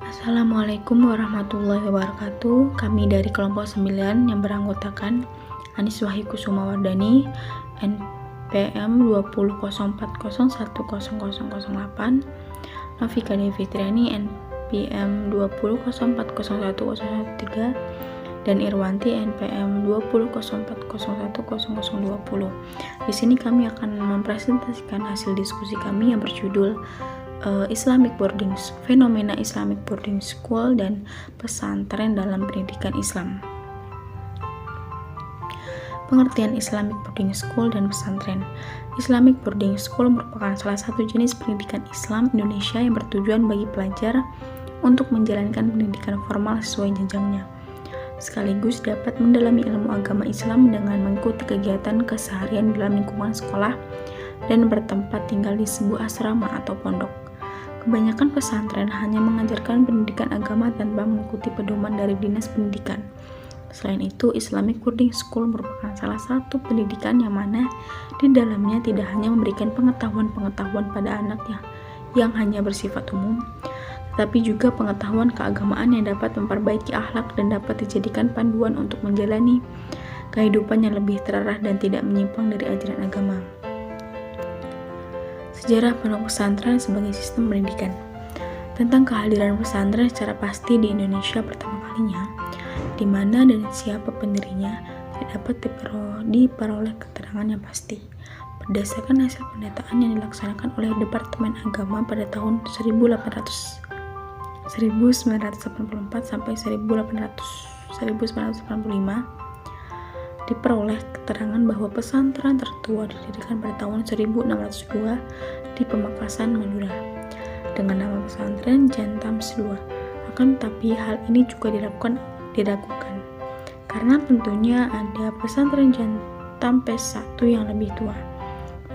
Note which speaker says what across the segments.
Speaker 1: Assalamualaikum warahmatullahi wabarakatuh. Kami dari kelompok 9 yang beranggotakan Anis Wahyu Kusuma Wardani, NPM 2004010008, Novika Devi Fitriani, NPM 2004010113, dan Irwanti, NPM 2004010020. Di sini kami akan mempresentasikan hasil diskusi kami yang berjudul fenomena Islamic Boarding School dan pesantren dalam pendidikan Islam. Pengertian Islamic Boarding School dan pesantren. Islamic Boarding School merupakan salah satu jenis pendidikan Islam Indonesia yang bertujuan bagi pelajar untuk menjalankan pendidikan formal sesuai jenjangnya, sekaligus dapat mendalami ilmu agama Islam dengan mengikuti kegiatan keseharian dalam lingkungan sekolah dan bertempat tinggal di sebuah asrama atau pondok. Kebanyakan pesantren hanya mengajarkan pendidikan agama tanpa mengikuti pedoman dari Dinas Pendidikan. Selain itu, Islamic Boarding School merupakan salah satu pendidikan yang mana di dalamnya tidak hanya memberikan pengetahuan-pengetahuan pada anaknya yang hanya bersifat umum, tetapi juga pengetahuan keagamaan yang dapat memperbaiki akhlak dan dapat dijadikan panduan untuk menjalani kehidupan yang lebih terarah dan tidak menyimpang dari ajaran agama. Sejarah pondok pesantren sebagai sistem pendidikan. Tentang kehadiran pesantren secara pasti di Indonesia pertama kalinya, di mana dan siapa pendirinya tidak dapat diperoleh keterangan yang pasti. Berdasarkan hasil pendataan yang dilaksanakan oleh Departemen Agama pada tahun 1984 sampai 1985, diperoleh keterangan bahwa pesantren tertua didirikan pada tahun 1602 di Pamekasan, Madura, dengan nama pesantren Jantams II. Akan tetapi hal ini juga diragukan karena tentunya ada pesantren Jantams I yang lebih tua.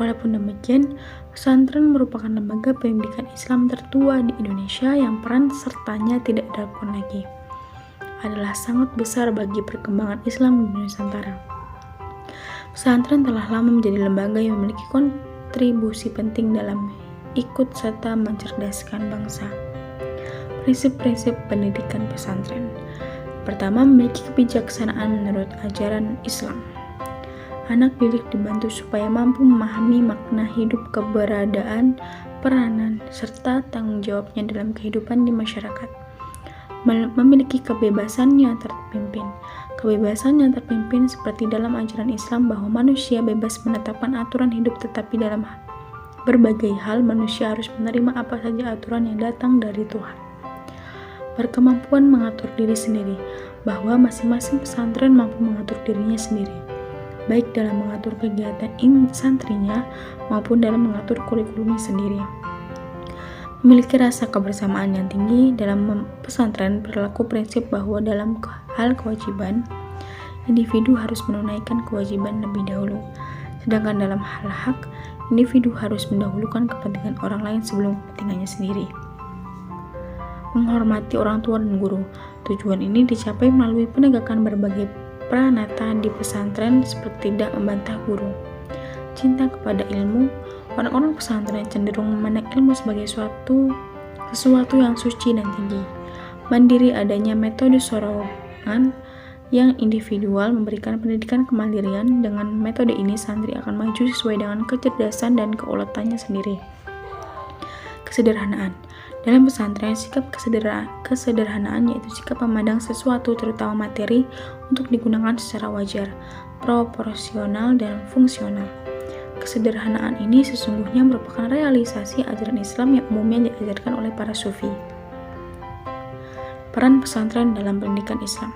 Speaker 1: Walaupun demikian, pesantren merupakan lembaga pendidikan Islam tertua di Indonesia yang peran sertanya tidak diragukan lagi adalah sangat besar bagi perkembangan Islam di Nusantara. Pesantren telah lama menjadi lembaga yang memiliki kontribusi penting dalam ikut serta mencerdaskan bangsa. Prinsip-prinsip pendidikan pesantren. Pertama, memiliki kebijaksanaan menurut ajaran Islam. Anak didik dibantu supaya mampu memahami makna hidup, keberadaan, peranan, serta tanggung jawabnya dalam kehidupan di masyarakat. Memiliki kebebasan yang terpimpin. Kebebasan yang terpimpin seperti dalam ajaran Islam bahwa manusia bebas menetapkan aturan hidup, tetapi dalam berbagai hal manusia harus menerima apa saja aturan yang datang dari Tuhan. Berkemampuan mengatur diri sendiri, bahwa masing-masing pesantren mampu mengatur dirinya sendiri, baik dalam mengatur kegiatan santrinya maupun dalam mengatur kurikulumnya sendiri. Memiliki rasa kebersamaan yang tinggi. Dalam pesantren berlaku prinsip bahwa dalam hal kewajiban, individu harus menunaikan kewajiban lebih dahulu, sedangkan dalam hal hak, individu harus mendahulukan kepentingan orang lain sebelum kepentingannya sendiri. Menghormati orang tua dan guru. Tujuan ini dicapai melalui penegakan berbagai pranata di pesantren seperti tidak membantah guru. Cinta kepada ilmu. Orang-orang pesantren cenderung memandang ilmu sebagai sesuatu yang suci dan tinggi. Mandiri, adanya metode sorongan yang individual memberikan pendidikan kemandirian. Dengan metode ini, santri akan maju sesuai dengan kecerdasan dan keuletannya sendiri. Kesederhanaan. Dalam pesantren, sikap kesederhanaan yaitu sikap memandang sesuatu, terutama materi, untuk digunakan secara wajar, proporsional, dan fungsional. Kesederhanaan ini sesungguhnya merupakan realisasi ajaran Islam yang umumnya diajarkan oleh para sufi. Peran pesantren dalam pendidikan Islam.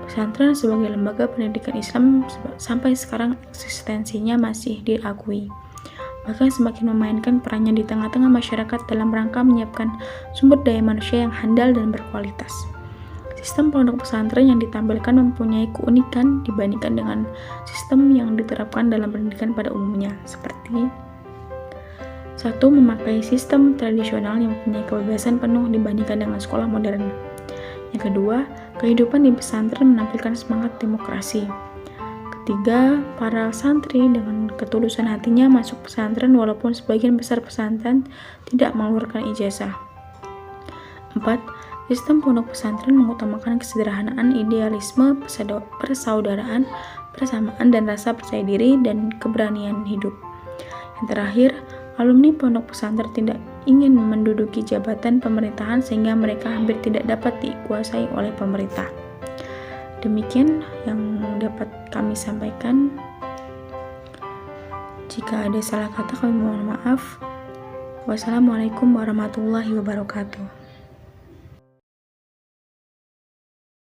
Speaker 1: Pesantren sebagai lembaga pendidikan Islam sampai sekarang eksistensinya masih diakui, bahkan semakin memainkan perannya di tengah-tengah masyarakat dalam rangka menyiapkan sumber daya manusia yang handal dan berkualitas. Sistem pondok pesantren yang ditampilkan mempunyai keunikan dibandingkan dengan sistem yang diterapkan dalam pendidikan pada umumnya, seperti 1. Memakai sistem tradisional yang mempunyai kebebasan penuh dibandingkan dengan sekolah modern. Yang kedua, kehidupan di pesantren menampilkan semangat demokrasi. Ketiga, para santri dengan ketulusan hatinya masuk pesantren walaupun sebagian besar pesantren tidak mengeluarkan ijazah. 4. Sistem pondok pesantren mengutamakan kesederhanaan, idealisme, persaudaraan, persamaan, dan rasa percaya diri dan keberanian hidup. Yang terakhir, alumni pondok pesantren tidak ingin menduduki jabatan pemerintahan sehingga mereka hampir tidak dapat dikuasai oleh pemerintah. Demikian yang dapat kami sampaikan. Jika ada salah kata kami mohon maaf. Wassalamualaikum warahmatullahi wabarakatuh.